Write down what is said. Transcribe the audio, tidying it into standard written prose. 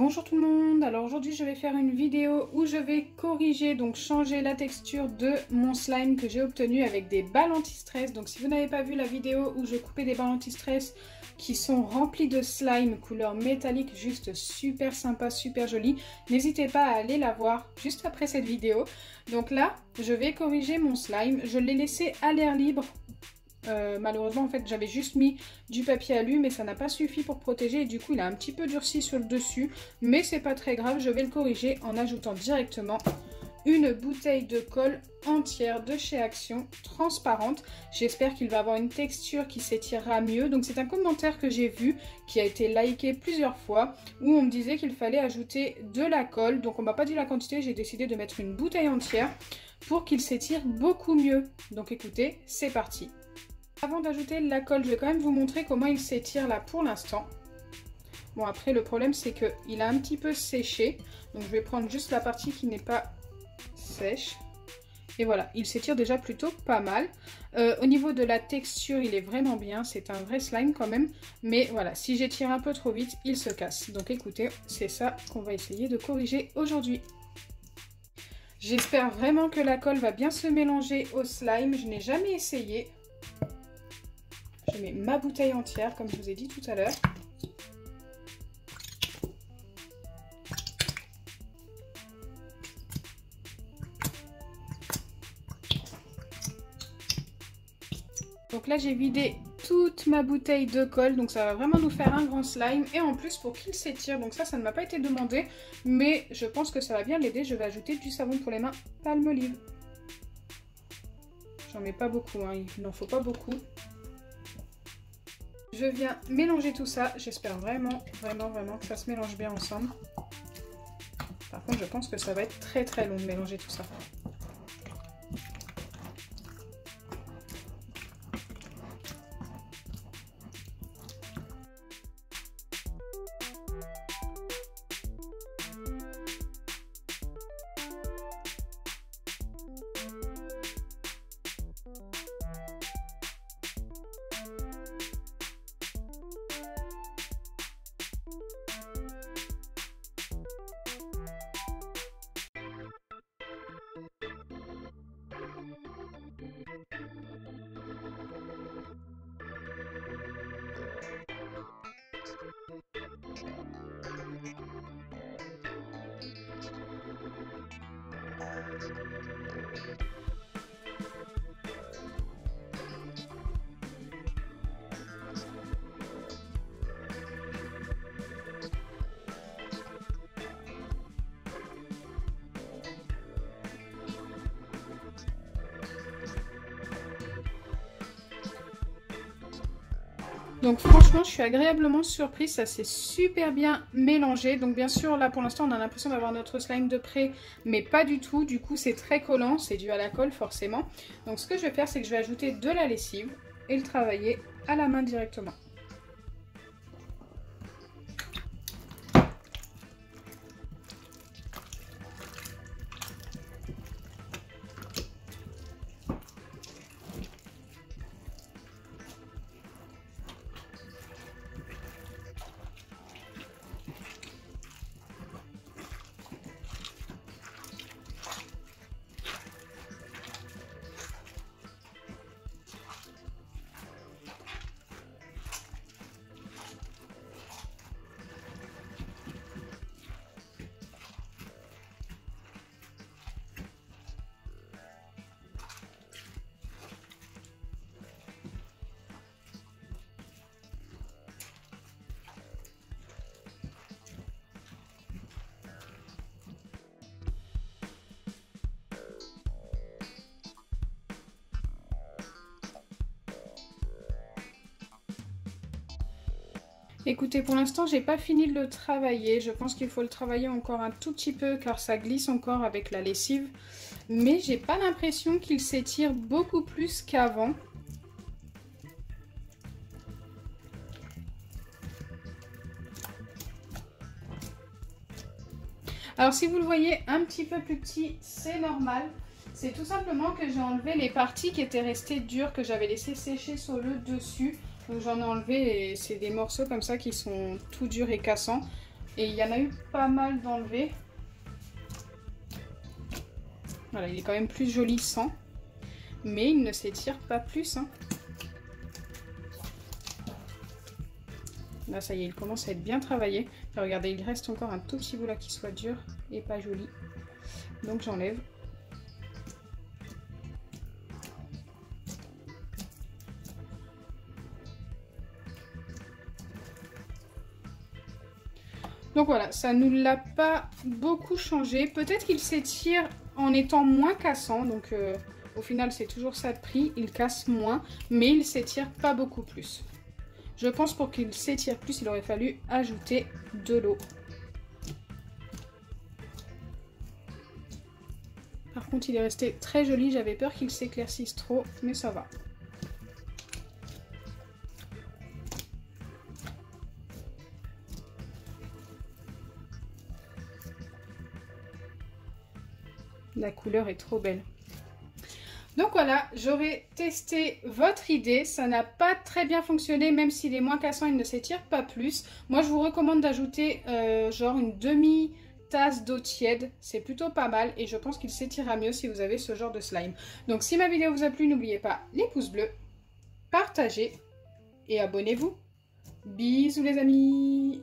Bonjour tout le monde, alors aujourd'hui je vais faire une vidéo où je vais corriger, donc changer la texture de mon slime que j'ai obtenu avec des balles anti-stress. Donc si vous n'avez pas vu la vidéo où je coupais des balles anti-stress qui sont remplies de slime couleur métallique, juste super sympa, super jolie, n'hésitez pas à aller la voir juste après cette vidéo. Donc là, je vais corriger mon slime, je l'ai laissé à l'air libre. Malheureusement en fait j'avais juste mis du papier alu mais ça n'a pas suffi pour protéger et du coup il a un petit peu durci sur le dessus, mais c'est pas très grave, je vais le corriger en ajoutant directement une bouteille de colle entière de chez Action, transparente. J'espère qu'il va avoir une texture qui s'étirera mieux. Donc c'est un commentaire que j'ai vu, qui a été liké plusieurs fois, où on me disait qu'il fallait ajouter de la colle. Donc on m'a pas dit la quantité, j'ai décidé de mettre une bouteille entière pour qu'il s'étire beaucoup mieux. Donc écoutez, c'est parti. Avant d'ajouter la colle, je vais quand même vous montrer comment il s'étire là pour l'instant. Bon après le problème c'est qu'il a un petit peu séché, donc je vais prendre juste la partie qui n'est pas sèche. Et voilà, il s'étire déjà plutôt pas mal. Au niveau de la texture, il est vraiment bien, c'est un vrai slime quand même. Mais voilà, si j'étire un peu trop vite, il se casse. Donc écoutez, c'est ça qu'on va essayer de corriger aujourd'hui. J'espère vraiment que la colle va bien se mélanger au slime, je n'ai jamais essayé. Je mets ma bouteille entière, comme je vous ai dit tout à l'heure. Donc là, j'ai vidé toute ma bouteille de colle. Donc ça va vraiment nous faire un grand slime. Et en plus, pour qu'il s'étire, donc ça ne m'a pas été demandé. Mais je pense que ça va bien l'aider. Je vais ajouter du savon pour les mains Palmolive. J'en mets pas beaucoup, hein. Il n'en faut pas beaucoup. Je viens mélanger tout ça, j'espère vraiment que ça se mélange bien ensemble. Par contre, je pense que ça va être très long de mélanger tout ça. Donc franchement, je suis agréablement surprise, ça s'est super bien mélangé. Donc bien sûr, là pour l'instant, on a l'impression d'avoir notre slime de près, mais pas du tout. Du coup, c'est très collant, c'est dû à la colle forcément. Donc ce que je vais faire, c'est que je vais ajouter de la lessive et le travailler à la main directement. Écoutez, pour l'instant, j'ai pas fini de le travailler. Je pense qu'il faut le travailler encore un tout petit peu car ça glisse encore avec la lessive. Mais j'ai pas l'impression qu'il s'étire beaucoup plus qu'avant. Alors si vous le voyez un petit peu plus petit, c'est normal. C'est tout simplement que j'ai enlevé les parties qui étaient restées dures, que j'avais laissé sécher sur le dessus. Donc j'en ai enlevé et c'est des morceaux comme ça qui sont tout durs et cassants. Et il y en a eu pas mal d'enlevés. Voilà, il est quand même plus joli sans. Mais il ne s'étire pas plus. Hein. Là, ça y est, il commence à être bien travaillé. Et regardez, il reste encore un tout petit bout là qui soit dur et pas joli. Donc j'enlève. Donc voilà, ça ne l'a pas beaucoup changé. Peut-être qu'il s'étire en étant moins cassant. Donc au final, c'est toujours ça de prix. Il casse moins, mais il s'étire pas beaucoup plus. Je pense pour qu'il s'étire plus, il aurait fallu ajouter de l'eau. Par contre, il est resté très joli. J'avais peur qu'il s'éclaircisse trop, mais ça va. La couleur est trop belle. Donc voilà, j'aurais testé votre idée. Ça n'a pas très bien fonctionné, même s'il est moins cassant, il ne s'étire pas plus. Moi, je vous recommande d'ajouter genre une demi-tasse d'eau tiède. C'est plutôt pas mal et je pense qu'il s'étirera mieux si vous avez ce genre de slime. Donc si ma vidéo vous a plu, n'oubliez pas les pouces bleus, partagez et abonnez-vous. Bisous les amis!